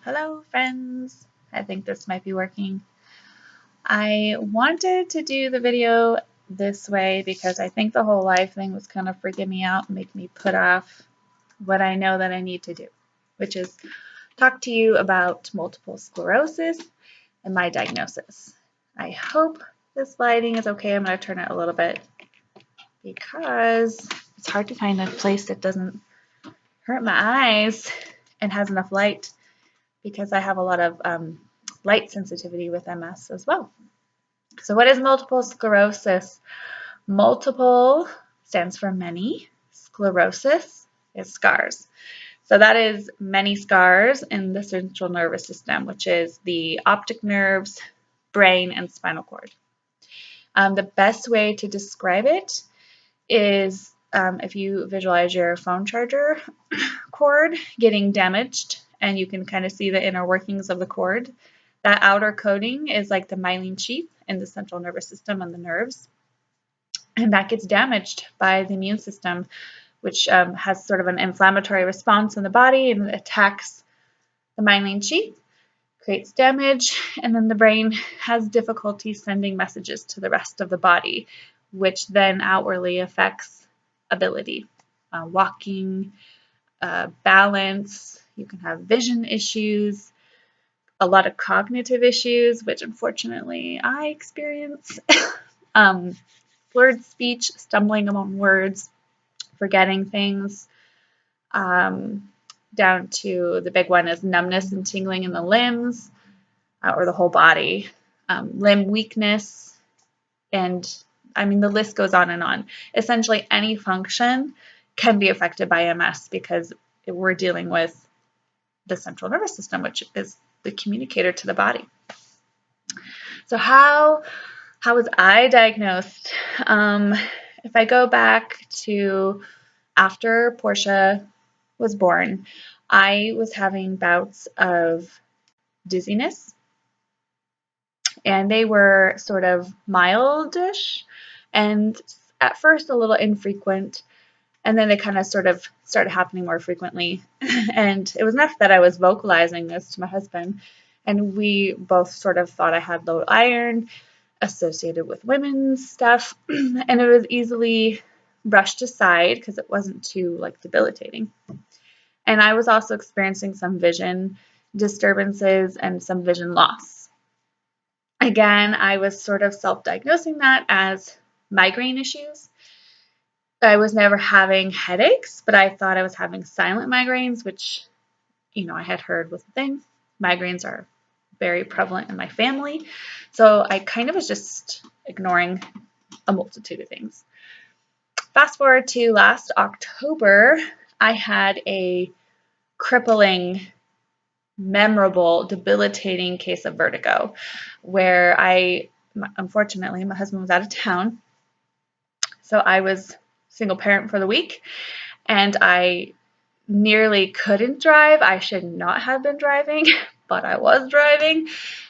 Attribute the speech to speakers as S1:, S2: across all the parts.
S1: Hello, friends. I think this might be working. I wanted to do the video this way because I think the whole live thing was kind of freaking me out and making me put off what I know that I need to do, which is talk to you about multiple sclerosis and my diagnosis. I hope this lighting is okay. I'm going to turn it a little bit because it's hard to find a place that doesn't hurt my eyes and has enough light, because I have a lot of light sensitivity with MS as well. So what is multiple sclerosis? Multiple stands for many. Sclerosis is scars. So that is many scars in the central nervous system, which is the optic nerves, brain, and spinal cord. The best way to describe it is if you visualize your phone charger cord getting damaged, and you can kind of see the inner workings of the cord. That outer coating is like the myelin sheath in the central nervous system and the nerves. And that gets damaged by the immune system, which has sort of an inflammatory response in the body and attacks the myelin sheath, creates damage, and then the brain has difficulty sending messages to the rest of the body, which then outwardly affects ability, walking, balance. You can have vision issues, a lot of cognitive issues, which unfortunately I experience. Blurred speech, stumbling among words, forgetting things, down to the big one is numbness and tingling in the limbs or the whole body, limb weakness, and I mean the list goes on and on. Essentially any function can be affected by MS because we're dealing with the central nervous system, which is the communicator to the body. So how was I diagnosed? If I go back to after Portia was born, I was having bouts of dizziness, and they were sort of mildish and at first a little infrequent, and then they kind of sort of started happening more frequently. And it was enough that I was vocalizing this to my husband, and we both sort of thought I had low iron associated with women's stuff, and it was easily brushed aside because it wasn't too debilitating. And I was also experiencing some vision disturbances and some vision loss. Again, I was sort of self-diagnosing that as migraine issues. I was never having headaches, but I thought I was having silent migraines, which, I had heard was a thing. Migraines are very prevalent in my family. So I kind of was just ignoring a multitude of things. Fast forward to last October, I had a crippling, memorable, debilitating case of vertigo where unfortunately, my husband was out of town. So I was single parent for the week, and I nearly couldn't drive. I should not have been driving, but I was driving,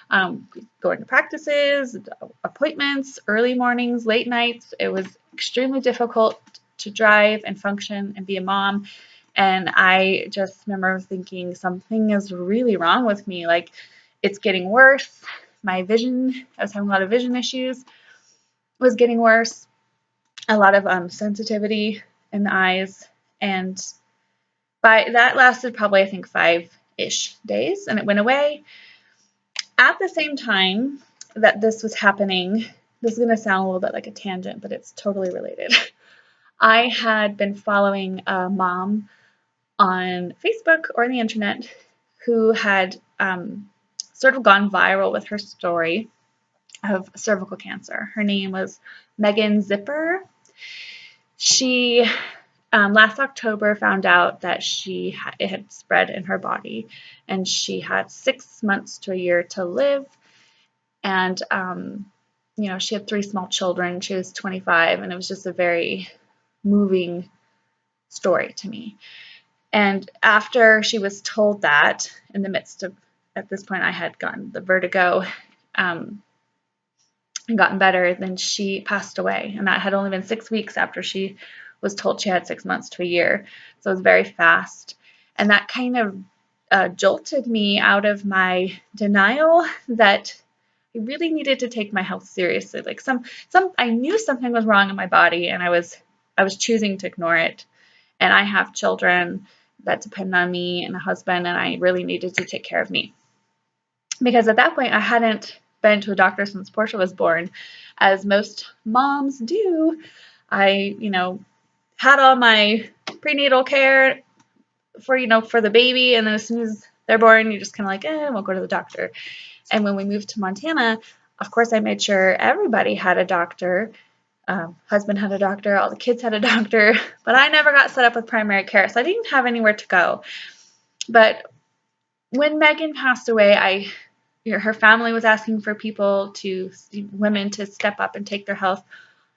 S1: going to practices, appointments, early mornings, late nights. It was extremely difficult to drive and function and be a mom. And I just remember thinking something is really wrong with me. It's getting worse. My vision, I was having a lot of vision issues, was getting worse. A lot of sensitivity in the eyes, and that lasted probably, I think, 5-ish days, and it went away. At the same time that this was happening, this is going to sound a little bit like a tangent, but it's totally related. I had been following a mom on Facebook or the internet who had sort of gone viral with her story of cervical cancer. Her name was Megan Zipper. She last October found out that it had spread in her body, and she had 6 months to a year to live. And she had 3 small children. She was 25, and it was just a very moving story to me. And after she was told that, in the midst of, at this point, I had gotten the vertigo and gotten better, then she passed away. And that had only been 6 weeks after she was told she had 6 months to a year. So it was very fast. And that kind of jolted me out of my denial that I really needed to take my health seriously. Like I knew something was wrong in my body, and I was choosing to ignore it. And I have children that depend on me and a husband, and I really needed to take care of me. Because at that point, I hadn't been to a doctor since Portia was born, as most moms do. I, had all my prenatal care for the baby, and then as soon as they're born, you're just kind of like, we'll go to the doctor. And when we moved to Montana, of course, I made sure everybody had a doctor. Husband had a doctor, all the kids had a doctor, but I never got set up with primary care, so I didn't have anywhere to go. But when Megan passed away, her family was asking for women to step up and take their health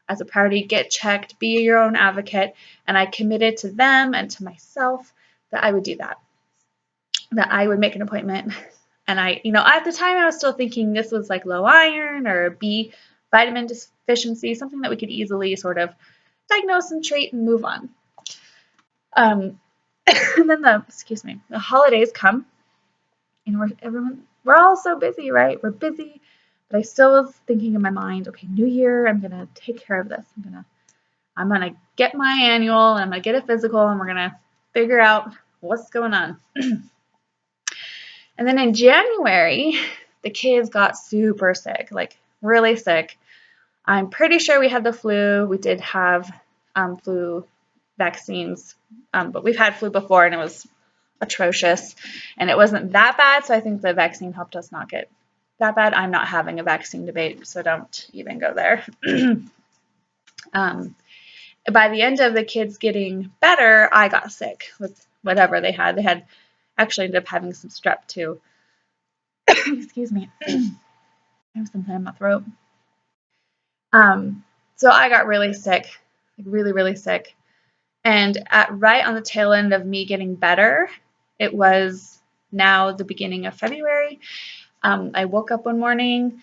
S1: as a priority, get checked, be your own advocate, and I committed to them and to myself that I would do that I would make an appointment. And at the time I was still thinking this was like low iron or a B vitamin deficiency, something that we could easily sort of diagnose and treat and move on. And then the holidays come, and we're all so busy, right? We're busy, but I still was thinking in my mind, okay, New Year, I'm gonna take care of this. I'm gonna get my annual, and I'm gonna get a physical, and we're gonna figure out what's going on. And then in January, the kids got super sick, like really sick. I'm pretty sure we had the flu. We did have flu vaccines, but we've had flu before, and it was atrocious, and it wasn't that bad, so I think the vaccine helped us not get that bad. I'm not having a vaccine debate, so don't even go there. By the end of the kids getting better, I got sick with whatever they had. They had actually ended up having some strep too. Excuse me. I have something in my throat. So I got really sick, like really, really sick. And right on the tail end of me getting better, it was now the beginning of February. I woke up one morning,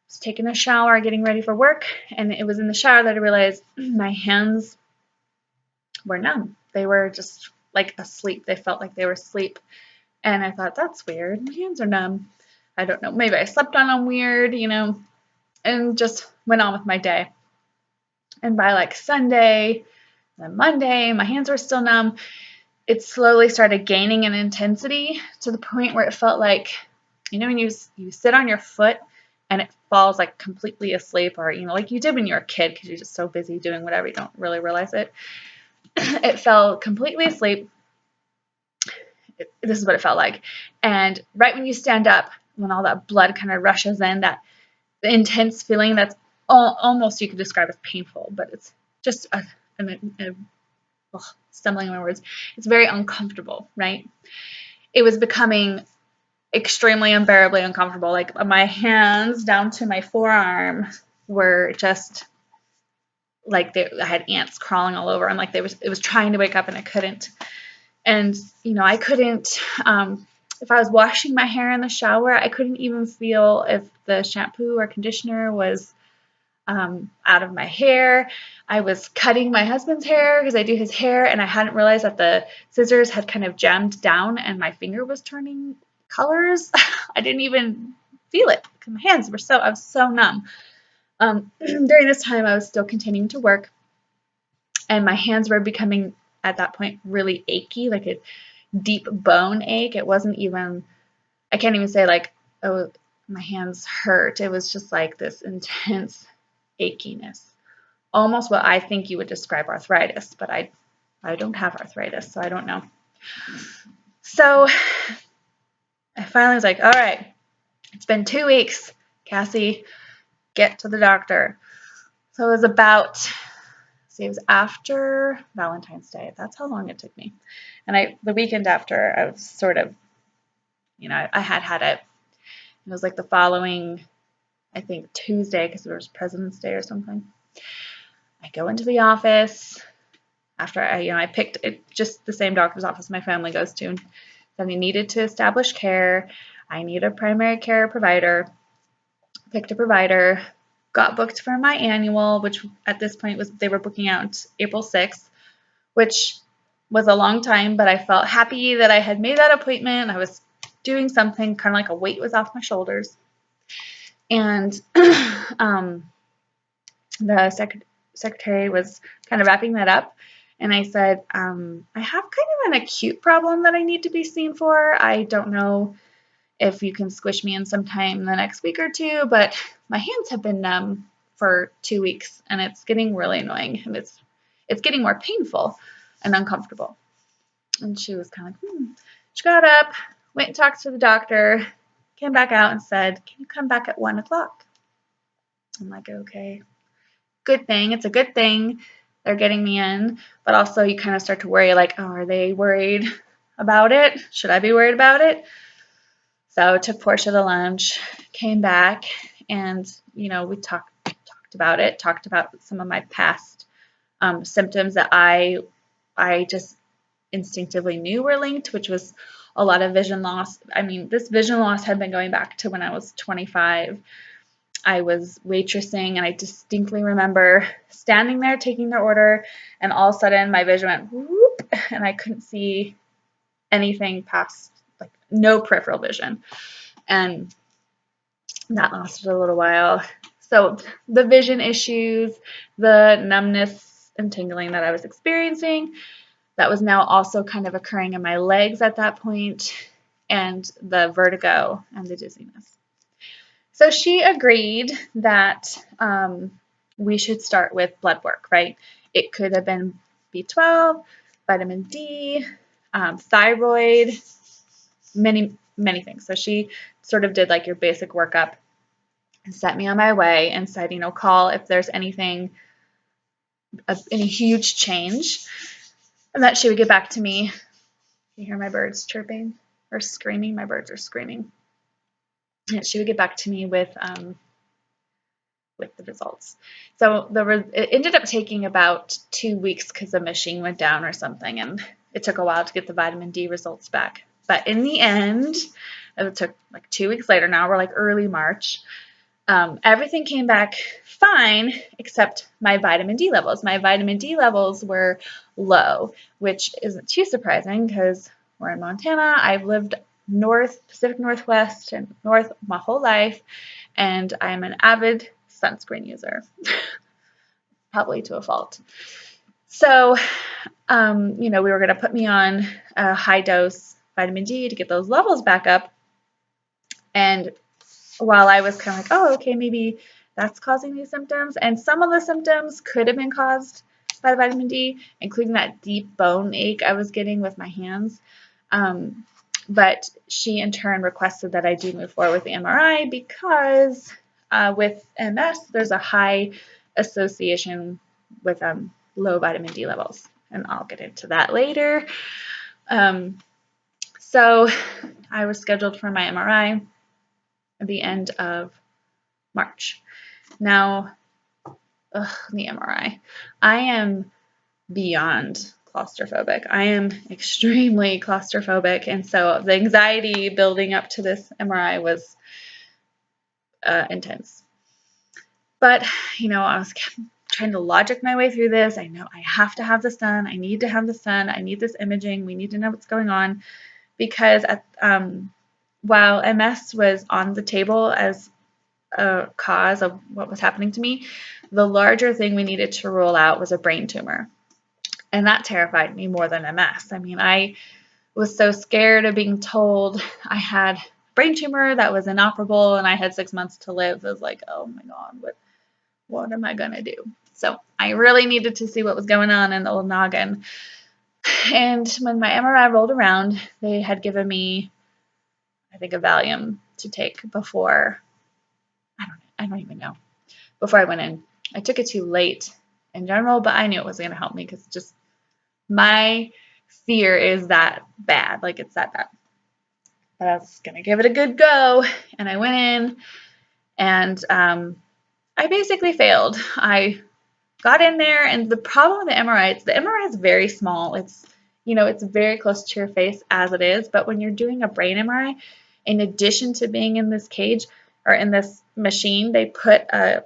S1: was taking a shower, getting ready for work, and it was in the shower that I realized my hands were numb. They were just like asleep. They felt like they were asleep. And I thought, that's weird. My hands are numb. I don't know. Maybe I slept on them weird, and just went on with my day. And by like Sunday, then Monday, my hands were still numb. It slowly started gaining in intensity to the point where it felt like, when you sit on your foot and it falls like completely asleep, or, like you did when you were a kid because you're just so busy doing whatever, you don't really realize it. It fell completely asleep. This is what it felt like. And right when you stand up, when all that blood kind of rushes in, that intense feeling that's almost you could describe as painful, but it's just stumbling on my words. It's very uncomfortable, right? It was becoming extremely unbearably uncomfortable. Like my hands down to my forearm were just like I had ants crawling all over. And like it was trying to wake up and I couldn't. And I couldn't. If I was washing my hair in the shower, I couldn't even feel if the shampoo or conditioner was out of my hair. I was cutting my husband's hair because I do his hair, and I hadn't realized that the scissors had kind of jammed down and my finger was turning colors. I didn't even feel it because my hands were I was so numb. During this time, I was still continuing to work, and my hands were becoming, at that point, really achy, like a deep bone ache. It wasn't even, I can't even say like, oh, my hands hurt. It was just like this intense achiness. Almost what I think you would describe arthritis, but I don't have arthritis, so I don't know. So I finally was like, all right, it's been 2 weeks, Cassie, get to the doctor. So it was it was after Valentine's Day. That's how long it took me. And the weekend after, I was sort of, I had it. It was like the following, I think, Tuesday, because it was President's Day or something. I go into the office after I picked it, just the same doctor's office my family goes to. Then I needed to establish care. I need a primary care provider. Picked a provider, got booked for my annual, which at this point they were booking out April 6th, which was a long time, but I felt happy that I had made that appointment. I was doing something, kind of like a weight was off my shoulders. And the secretary was kind of wrapping that up. And I said, I have kind of an acute problem that I need to be seen for. I don't know if you can squish me in sometime the next week or two, but my hands have been numb for 2 weeks and it's getting really annoying and it's getting more painful and uncomfortable. And she was kind of She got up, went and talked to the doctor, came back out and said, can you come back at 1 o'clock? I'm like, okay, good thing. It's a good thing they're getting me in, but also you kind of start to worry, like, oh, are they worried about it? Should I be worried about it? So I took Portia to lunch, came back, and, we talked about it, talked about some of my past symptoms that I just instinctively knew were linked, which was a lot of vision loss. I mean, this vision loss had been going back to when I was 25. I was waitressing, and I distinctly remember standing there taking their order, and all of a sudden my vision went whoop, and I couldn't see anything past, like, no peripheral vision. And that lasted a little while. So the vision issues, the numbness and tingling that I was experiencing, that was now also kind of occurring in my legs at that point, and the vertigo and the dizziness. So she agreed that we should start with blood work, right? It could have been B12, vitamin D, thyroid, many, many things. So she sort of did like your basic workup and set me on my way and said, call if there's anything, any huge change, and that she would get back to me. You hear my birds chirping or screaming? My birds are screaming. And she would get back to me with the results. So it ended up taking about 2 weeks because the machine went down or something, and it took a while to get the vitamin D results back. But in the end, it took like 2 weeks later. Now we're like early March. Everything came back fine except my vitamin D levels. My vitamin D levels were low, which isn't too surprising because we're in Montana. I've lived Pacific Northwest and north my whole life, and I'm an avid sunscreen user, probably to a fault. So, we were going to put me on a high dose vitamin D to get those levels back up. And while I was kind of like, oh, okay, maybe that's causing these symptoms. And some of the symptoms could have been caused by the vitamin D, including that deep bone ache I was getting with my hands. But she in turn requested that I do move forward with the MRI because with MS, there's a high association with low vitamin D levels. And I'll get into that later. So I was scheduled for my MRI at the end of March. Now, the MRI. I am beyond claustrophobic. I am extremely claustrophobic, and so the anxiety building up to this MRI was intense. But, I was trying to logic my way through this. I know I have to have this done. I need to have this done. I need this imaging. We need to know what's going on, because while MS was on the table as a cause of what was happening to me, the larger thing we needed to rule out was a brain tumor. And that terrified me more than MS. I mean, I was so scared of being told I had a brain tumor that was inoperable and I had 6 months to live. I was like, oh my God, what am I going to do? So I really needed to see what was going on in the old noggin. And when my MRI rolled around, they had given me, I think, a Valium to take before, I don't even know, before I went in. I took it too late in general, but I knew it was going to help me because just my fear is that bad, like it's that bad. But I was going to give it a good go, and I went in, and I basically failed. I got in there, and the problem with the MRI is very small. It's, it's very close to your face as it is, but when you're doing a brain MRI, in addition to being in this cage or in this machine, they put a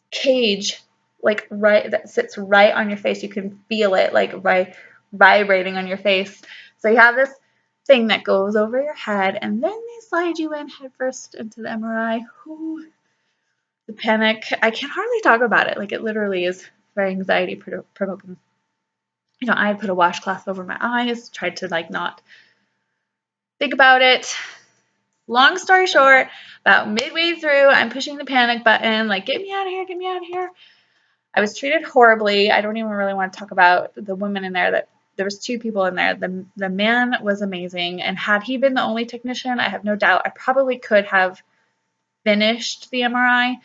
S1: cage like that sits right on your face. You can feel it like right vibrating on your face. So you have this thing that goes over your head, and then they slide you in headfirst into the MRI. Ooh, the panic. I can hardly talk about it. Like, it literally is very anxiety provoking. You know, I put a washcloth over my eyes, tried to like not think about it. Long story short, about midway through, I'm pushing the panic button, like, get me out of here, get me out of here. I was treated horribly. I don't even really want to talk about the women in there. That there was 2 people in there. The man was amazing, and had he been the only technician, I have no doubt I probably could have finished the MRI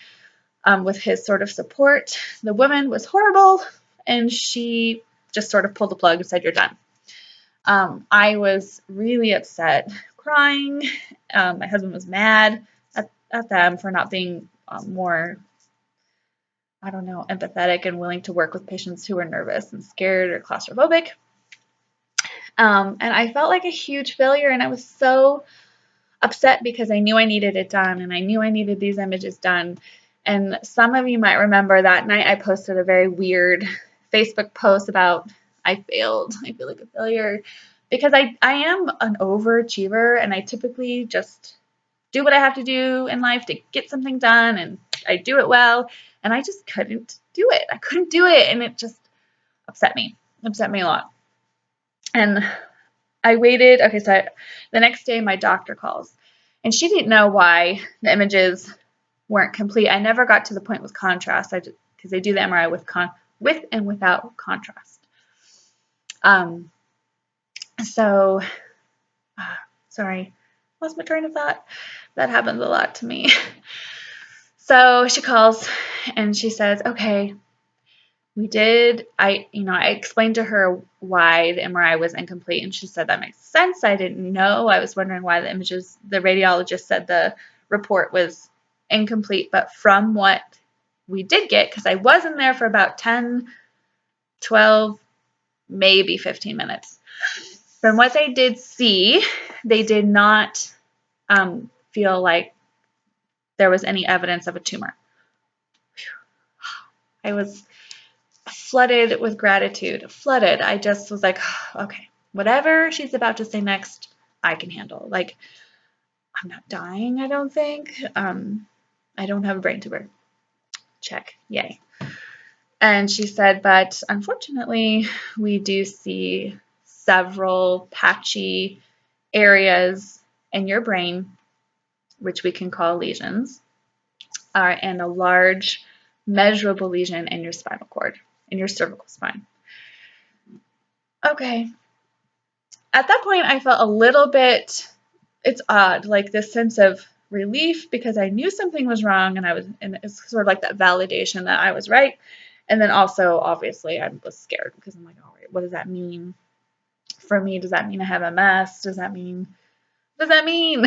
S1: with his sort of support. The woman was horrible, and she just sort of pulled the plug and said, "You're done." I was really upset, crying. My husband was mad at them for not being more, I don't know, empathetic and willing to work with patients who were nervous and scared or claustrophobic. And I felt like a huge failure, and I was so upset because I knew I needed it done, and I knew I needed these images done. And some of you might remember that night I posted a very weird Facebook post about I failed. I feel like a failure because I am an overachiever, and I typically just do what I have to do in life to get something done, and I do it well, and I just couldn't do it. I couldn't do it, and it just upset me. It upset me a lot. And I waited. Okay, so the next day my doctor calls, and she didn't know why the images weren't complete. I never got to the point with contrast. Because they do the MRI with and without contrast. So, sorry, lost my train of thought. That happens a lot to me. So she calls and she says, "Okay, I explained to her why the MRI was incomplete, and she said that makes sense. I didn't know. I was wondering why the radiologist said the report was incomplete, but from what we did get, because I was in there for about 10, 12, maybe 15 minutes. From what they did see, they did not feel like there was any evidence of a tumor." I was flooded with gratitude. Flooded. I just was like, okay, whatever she's about to say next, I can handle. Like, I'm not dying, I don't think. I don't have a brain tumor. Check. Yay. And she said, but unfortunately, we do see several patchy areas in your brain, which we can call lesions, and a large measurable lesion in your spinal cord, in your cervical spine. Okay. At that point, I felt a little bit, it's odd, like this sense of relief because I knew something was wrong, and it's sort of like that validation that I was right. And then also, obviously, I was scared because I'm like, all right, what does that mean for me? Does that mean I have MS? What does that mean?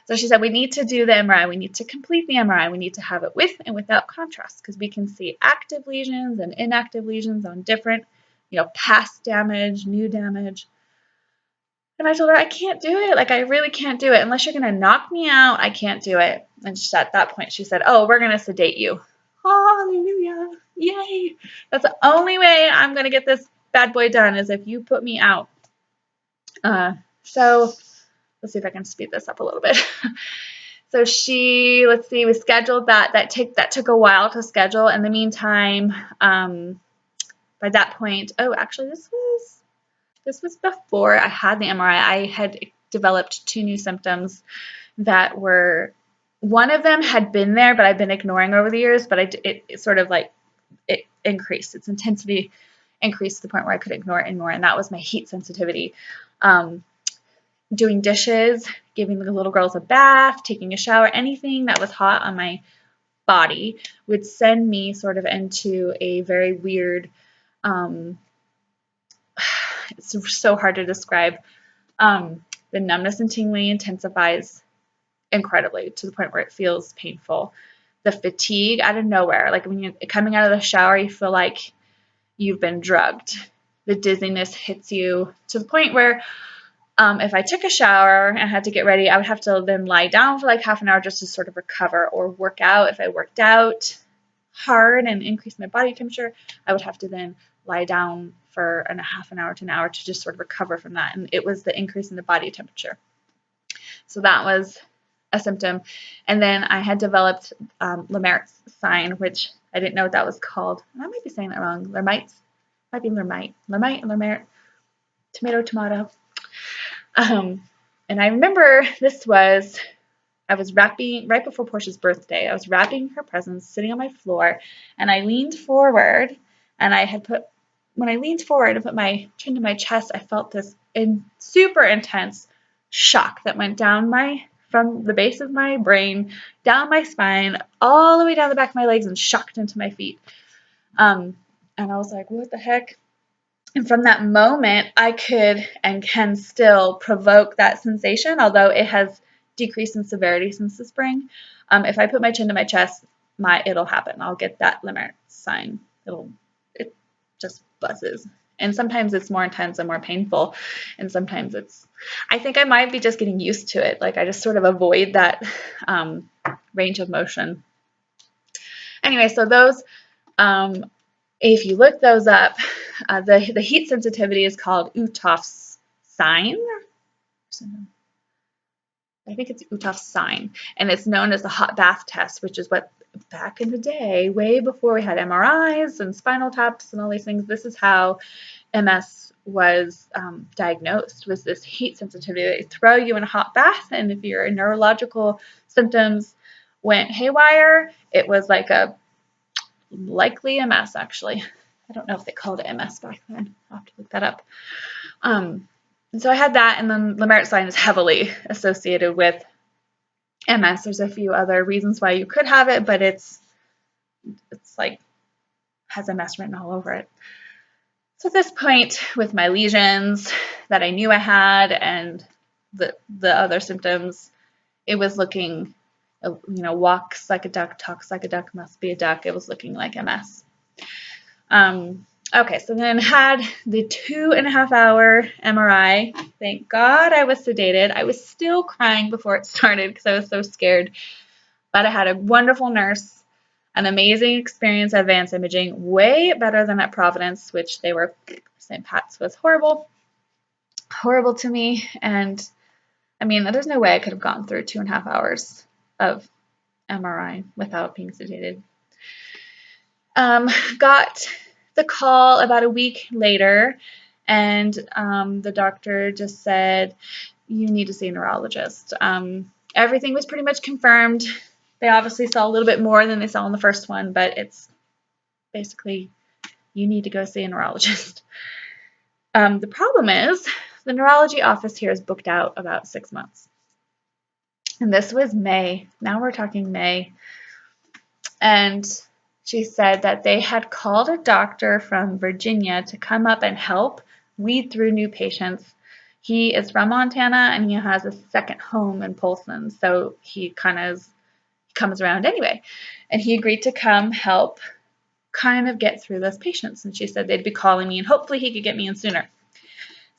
S1: So she said, we need to do the MRI. We need to complete the MRI. We need to have it with and without contrast because we can see active lesions and inactive lesions on different, past damage, new damage. And I told her, I can't do it. Like, I really can't do it. Unless you're going to knock me out, I can't do it. And at that point, she said, oh, we're going to sedate you. Hallelujah. Yay. That's the only way I'm going to get this bad boy done is if you put me out. So let's see if I can speed this up a little bit. So we scheduled that. That took a while to schedule. In the meantime, by that point, actually this was before I had the MRI. I had developed 2 new symptoms that were, one of them had been there, but I've been ignoring over the years, but it sort of like, it increased. Its intensity increased to the point where I could ignore it anymore, and that was my heat sensitivity. Doing dishes, giving the little girls a bath, taking a shower, anything that was hot on my body would send me sort of into a very weird, it's so hard to describe. The numbness and tingling intensifies incredibly to the point where it feels painful. The fatigue out of nowhere, like when you're coming out of the shower, you feel like you've been drugged. The dizziness hits you to the point where if I took a shower and I had to get ready, I would have to then lie down for like half an hour just to sort of recover, or work out. If I worked out hard and increased my body temperature, I would have to then lie down for a half an hour to an hour to just sort of recover from that. And it was the increase in the body temperature. So that was a symptom. And then I had developed Lemaire's sign, which I didn't know what that was called. And I might be saying that wrong. Lermites? Might be Lermite. Lermaire. Tomato. And I remember I was wrapping, right before Portia's birthday, I was wrapping her presents, sitting on my floor, and I leaned forward, and when I leaned forward and put my chin to my chest, I felt this super intense shock that went down from the base of my brain, down my spine, all the way down the back of my legs and shocked into my feet. And I was like, what the heck? And from that moment, I could and can still provoke that sensation, although it has decreased in severity since the spring. If I put my chin to my chest, it'll happen. I'll get that Lemaire's sign. It just buzzes. And sometimes it's more intense and more painful. And sometimes I think I might be just getting used to it. Like I just sort of avoid that range of motion. Anyway, so those, if you look those up, the heat sensitivity is called Uthoff's sign. I think it's Uthoff's sign, and it's known as the hot bath test, which is what back in the day, way before we had MRIs and spinal taps and all these things, this is how MS was diagnosed, was this heat sensitivity. They throw you in a hot bath, and if your neurological symptoms went haywire, it was like a likely MS, actually. I don't know if they called it MS back then. I'll have to look that up. And so I had that, and then Lemaire's sign is heavily associated with MS. There's a few other reasons why you could have it, but it's like has MS written all over it. So at this point, with my lesions that I knew I had and the other symptoms, it was looking, walks like a duck, talks like a duck, must be a duck. It was looking like MS. Okay, so then had the 2.5-hour MRI. Thank God I was sedated. I was still crying before it started because I was so scared. But I had a wonderful nurse, an amazing experience at Advanced Imaging, way better than at Providence, which St. Pat's was horrible to me. And I mean, there's no way I could have gone through 2.5 hours of MRI without being sedated. Got the call about a week later, and the doctor just said, you need to see a neurologist. Everything was pretty much confirmed. They obviously saw a little bit more than they saw in the first one, but it's basically, you need to go see a neurologist. The problem is, the neurology office here is booked out about 6 months. And this was May. Now we're talking May. And she said that they had called a doctor from Virginia to come up and help weed through new patients. He is from Montana, and he has a second home in Polson, so he comes around anyway. And he agreed to come help kind of get through those patients. And she said they'd be calling me, and hopefully he could get me in sooner.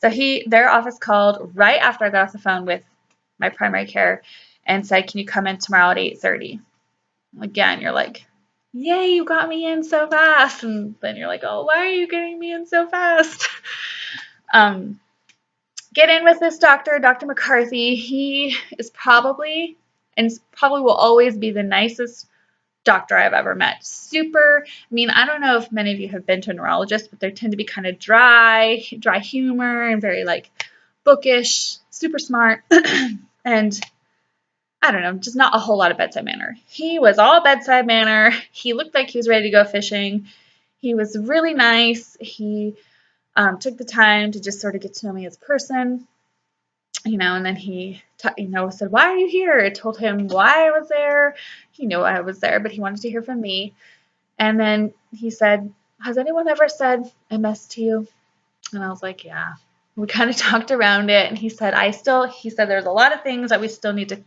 S1: So their office called right after I got off the phone with my primary care and said, can you come in tomorrow at 8:30? Again, you're like, yay, you got me in so fast. And then you're like, oh, why are you getting me in so fast? Get in with this doctor, Dr. McCarthy. He is probably will always be the nicest doctor I've ever met. I don't know if many of you have been to a neurologist, but they tend to be kind of dry humor and very like bookish, super smart. And I don't know, just not a whole lot of bedside manner. He was all bedside manner. He looked like he was ready to go fishing. He was really nice. He took the time to just sort of get to know me as a person, and then he, said, why are you here? I told him why I was there. He knew I was there, but he wanted to hear from me. And then he said, has anyone ever said MS to you? And I was like, yeah. We kind of talked around it, and he said, there's a lot of things that we still need to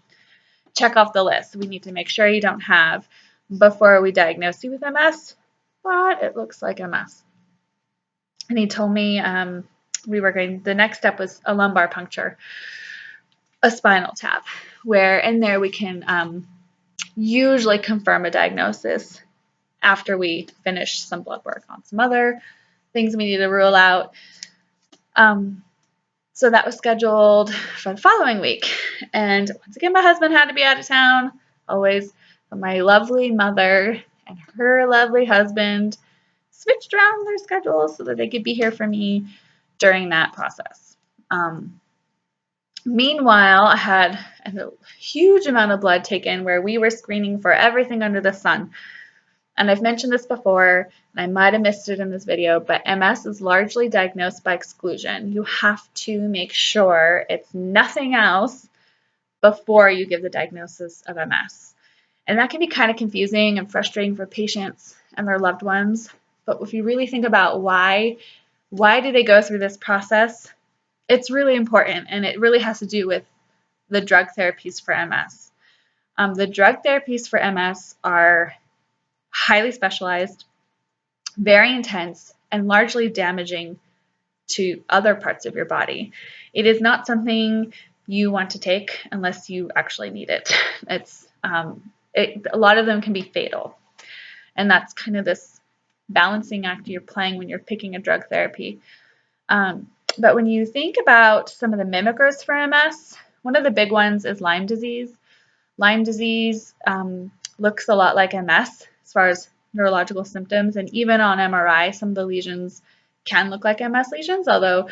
S1: check off the list. We need to make sure you don't have before we diagnose you with MS, but it looks like MS. And he told me the next step was a lumbar puncture, a spinal tap, where in there we can usually confirm a diagnosis after we finish some blood work on some other things we need to rule out. So that was scheduled for the following week. And once again, my husband had to be out of town, always. But my lovely mother and her lovely husband switched around their schedules so that they could be here for me during that process. Meanwhile, I had a huge amount of blood taken where we were screening for everything under the sun. And I've mentioned this before, and I might have missed it in this video, but MS is largely diagnosed by exclusion. You have to make sure it's nothing else before you give the diagnosis of MS. And that can be kind of confusing and frustrating for patients and their loved ones. But if you really think about why do they go through this process, it's really important, and it really has to do with the drug therapies for MS. The drug therapies for MS are highly specialized, very intense, and largely damaging to other parts of your body. It is not something you want to take unless you actually need it. A lot of them can be fatal, and that's kind of this balancing act you're playing when you're picking a drug therapy. But when you think about some of the mimickers for MS, one of the big ones is Lyme disease. Lyme disease looks a lot like MS as far as neurological symptoms, and even on MRI, some of the lesions can look like MS lesions, although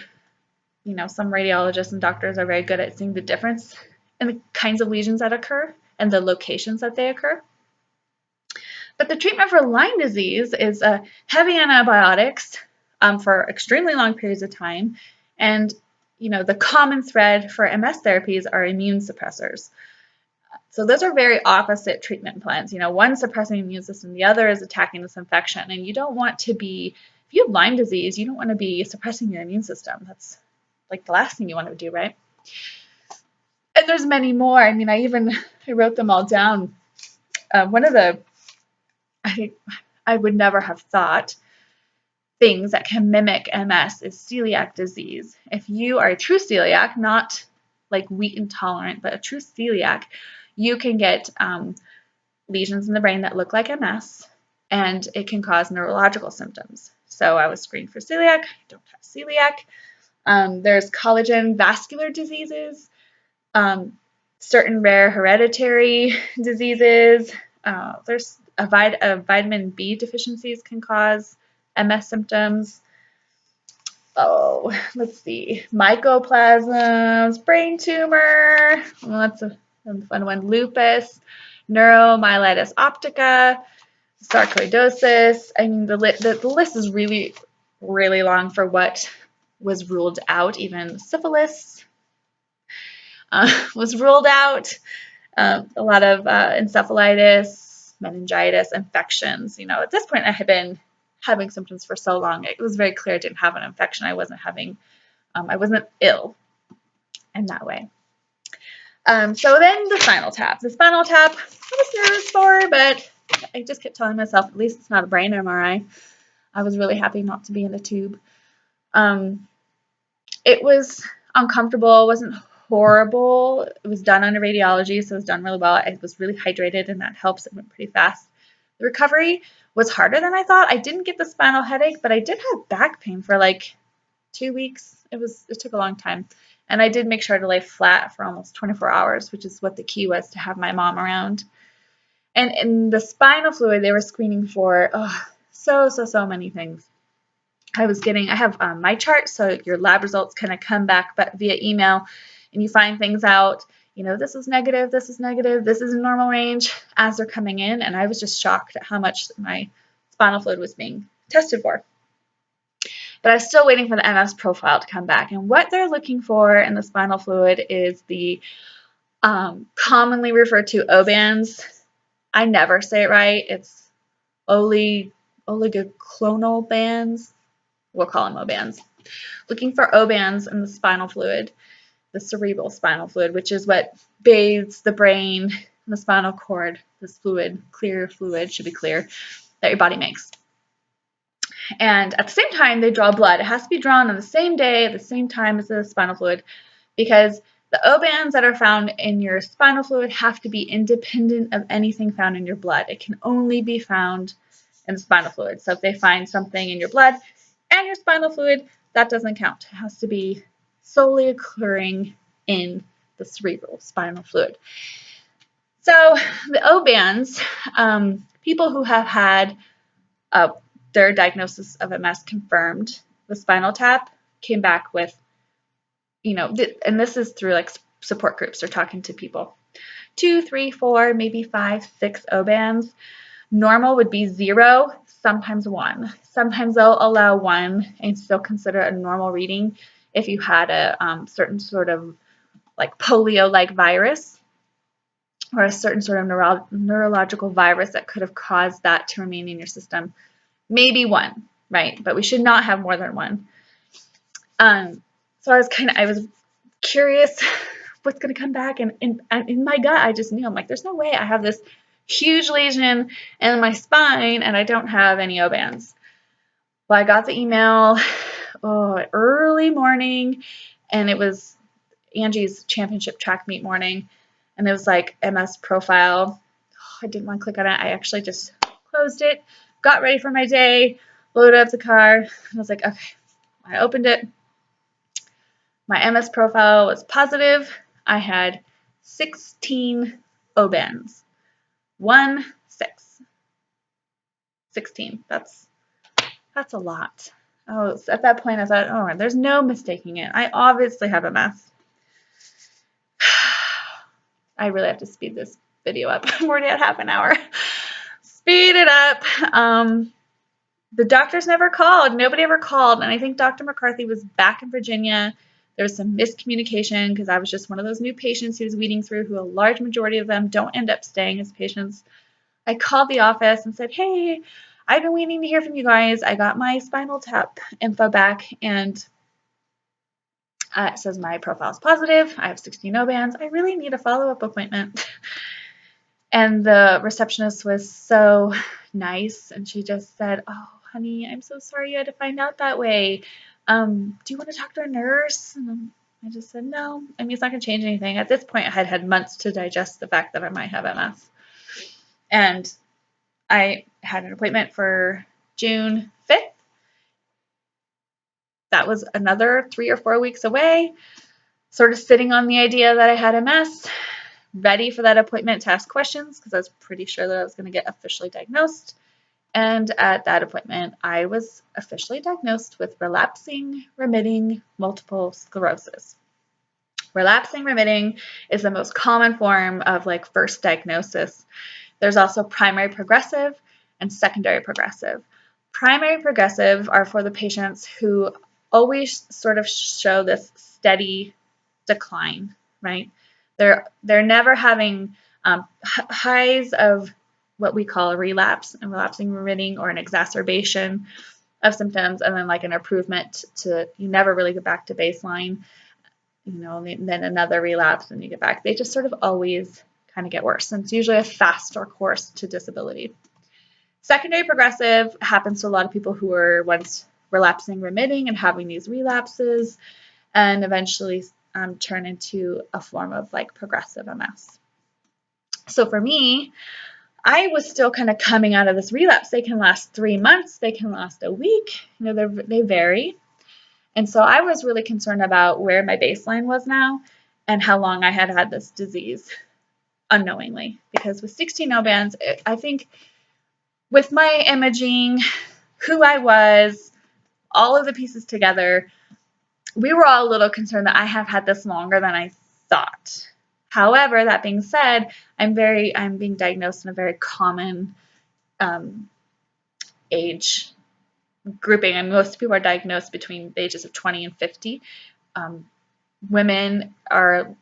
S1: some radiologists and doctors are very good at seeing the difference in the kinds of lesions that occur and the locations that they occur. But the treatment for Lyme disease is heavy antibiotics for extremely long periods of time, and the common thread for MS therapies are immune suppressors. So those are very opposite treatment plans. One suppressing the immune system, the other is attacking this infection. And you don't want to be, if you have Lyme disease, you don't want to be suppressing your immune system. That's like the last thing you want to do, right? And there's many more. I mean, I wrote them all down. One of the, I think I would never have thought things that can mimic MS is celiac disease. If you are a true celiac, not like wheat intolerant, but a true celiac, you can get lesions in the brain that look like MS, and it can cause neurological symptoms. So I was screened for celiac. I don't have celiac. There's collagen vascular diseases, certain rare hereditary diseases. There's vitamin B deficiencies can cause MS symptoms. Oh, let's see. Mycoplasms, brain tumor. Well, that's a fun one. Lupus, neuromyelitis optica, sarcoidosis. I mean, the list is really, really long for what was ruled out. Even syphilis was ruled out. A lot of encephalitis, meningitis, infections. At this point, I had been having symptoms for so long. It was very clear I didn't have an infection. I wasn't ill in that way. So then the spinal tap. The spinal tap I was nervous for, but I just kept telling myself, at least it's not a brain MRI. I was really happy not to be in a tube. It was uncomfortable. It wasn't horrible. It was done under radiology, so it was done really well. I was really hydrated, and that helps. It went pretty fast. The recovery was harder than I thought. I didn't get the spinal headache, but I did have back pain for like 2 weeks. It took a long time. And I did make sure to lay flat for almost 24 hours, which is what the key was, to have my mom around. And in the spinal fluid, they were screening for so many things. I have my chart, so your lab results kind of come back but via email, and you find things out. This is negative, this is negative, this is in normal range as they're coming in. And I was just shocked at how much my spinal fluid was being tested for. But I was still waiting for the MS profile to come back. And what they're looking for in the spinal fluid is the commonly referred to OBANs. I never say it right. It's oligoclonal bands. We'll call them OBANs. Looking for OBANs in the spinal fluid, the cerebral spinal fluid, which is what bathes the brain and the spinal cord. This fluid, clear fluid, should be clear, that your body makes. And at the same time, they draw blood. It has to be drawn on the same day, at the same time as the spinal fluid, because the OBANs that are found in your spinal fluid have to be independent of anything found in your blood. It can only be found in the spinal fluid. So if they find something in your blood, And your spinal fluid, that doesn't count. It has to be solely occurring in the cerebral spinal fluid. So the O bands, people who have had their diagnosis of MS confirmed, the spinal tap came back with, and this is through like support groups or talking to people, 2, 3, 4, maybe 5, 6 O bands. Normal would be 0, sometimes 1. Sometimes they'll allow 1 and still consider a normal reading if you had a certain sort of like polio-like virus or a certain sort of neurological virus that could have caused that to remain in your system. Maybe 1, right? But we should not have more than 1. So I was curious what's going to come back, and in my gut, I just knew, I'm like, there's no way I have this huge lesion in my spine and I don't have any O bands. Well, I got the email early morning, and it was Angie's championship track meet morning, and it was like MS profile. I didn't want to click on it. I actually just closed it, got ready for my day, loaded up the car, and I was like, okay. I opened it. My MS profile was positive. I had 16 O bands. 1, 6. 16. That's a lot. Oh, so at that point I thought, oh, there's no mistaking it. I obviously have MS. I really have to speed this video up. I'm already at half an hour. Speed it up. The doctors never called. Nobody ever called. And I think Dr. McCarthy was back in Virginia. There was some miscommunication because I was just one of those new patients he was weeding through, who a large majority of them don't end up staying as patients. I called the office and said, hey, I've been waiting to hear from you guys. I got my spinal tap info back, and it says my profile is positive. I have 16 O bands. I really need a follow-up appointment. And the receptionist was so nice, and she just said, oh, honey, I'm so sorry you had to find out that way. Do you want to talk to a nurse? And I just said, no. I mean, it's not going to change anything. At this point, I had had months to digest the fact that I might have MS. And I had an appointment for June 5th. That was another 3 or 4 weeks away, sort of sitting on the idea that I had MS, ready for that appointment to ask questions because I was pretty sure that I was going to get officially diagnosed. And at that appointment, I was officially diagnosed with relapsing remitting multiple sclerosis. Relapsing remitting is the most common form of like first diagnosis. There's also primary progressive and secondary progressive. Primary progressive are for the patients who always sort of show this steady decline, right? They're never having highs of what we call a relapse and relapsing remitting, or an exacerbation of symptoms, and then like an improvement to, you never really get back to baseline, and then another relapse and you get back. They just sort of always kind of get worse, and it's usually a faster course to disability. Secondary progressive happens to a lot of people who were once relapsing remitting and having these relapses, and eventually turn into a form of like progressive MS. So for me, I was still kind of coming out of this relapse. They can last 3 months, they can last a week, they vary. And so I was really concerned about where my baseline was now and how long I had had this disease unknowingly. Because with 16 O bands, I think with my imaging, who I was, all of the pieces together, we were all a little concerned that I have had this longer than I thought. However, that being said, I'm being diagnosed in a very common age grouping, and most people are diagnosed between the ages of 20 and 50. Women are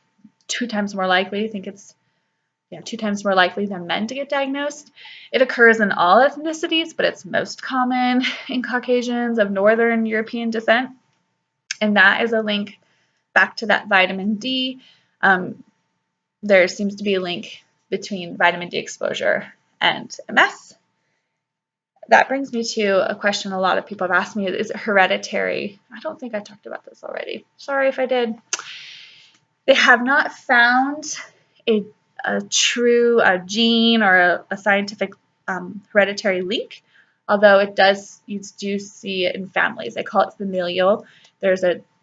S1: 2 times more likely. I think it's 2 times more likely than men to get diagnosed. It occurs in all ethnicities, but it's most common in Caucasians of Northern European descent. And that is a link back to that vitamin D. There seems to be a link between vitamin D exposure and MS. That brings me to a question a lot of people have asked me: is it hereditary? I don't think I talked about this already. Sorry if I did. They have not found a true gene or a scientific hereditary link, although you do see it in families. I call it familial.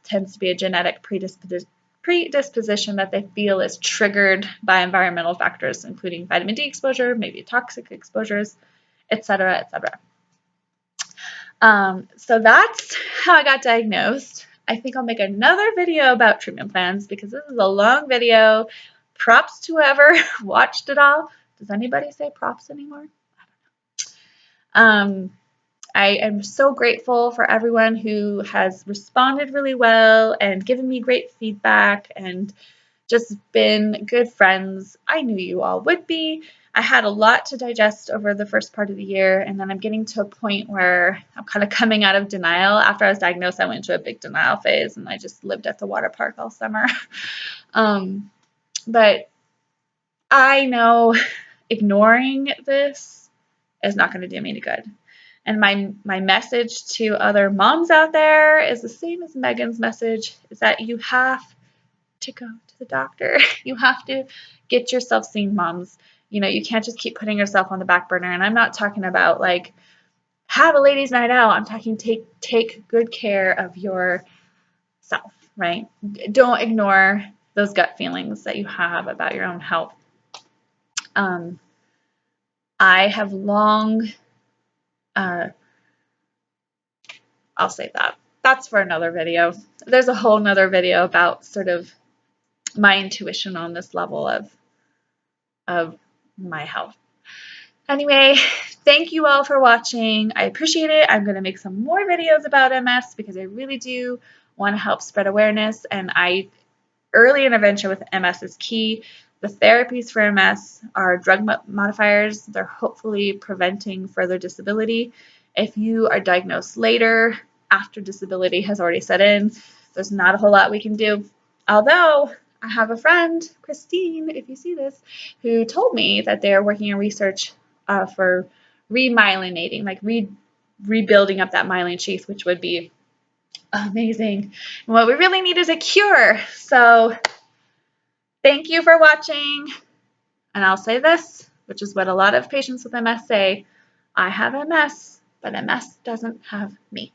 S1: Tends to be a genetic predisposition that they feel is triggered by environmental factors, including vitamin D exposure, maybe toxic exposures, etc., etc. So that's how I got diagnosed. I think I'll make another video about treatment plans because this is a long video. Props to whoever watched it all. Does anybody say props anymore? I am so grateful for everyone who has responded really well and given me great feedback and just been good friends. I knew you all would be. I had a lot to digest over the first part of the year, and then I'm getting to a point where I'm kind of coming out of denial. After I was diagnosed, I went into a big denial phase, and I just lived at the water park all summer. But I know ignoring this is not going to do me any good. And my message to other moms out there is the same as Megan's message, is that you have to go to the doctor. You have to get yourself seen, moms. You can't just keep putting yourself on the back burner. And I'm not talking about like have a ladies' night out. I'm talking take good care of yourself, right? Don't ignore those gut feelings that you have about your own health. I have long I'll save that. That's for another video. There's a whole nother video about sort of my intuition on this level of my health. Anyway, thank you all for watching. I appreciate it. I'm going to make some more videos about MS because I really do want to help spread awareness, and early intervention with MS is key. The therapies for MS are drug modifiers. They're hopefully preventing further disability. If you are diagnosed later, after disability has already set in, there's not a whole lot we can do. Although I have a friend, Christine, if you see this, who told me that they are working in research for remyelinating, like rebuilding up that myelin sheath, which would be amazing. And what we really need is a cure. So thank you for watching. And I'll say this, which is what a lot of patients with MS say: I have MS, but MS doesn't have me.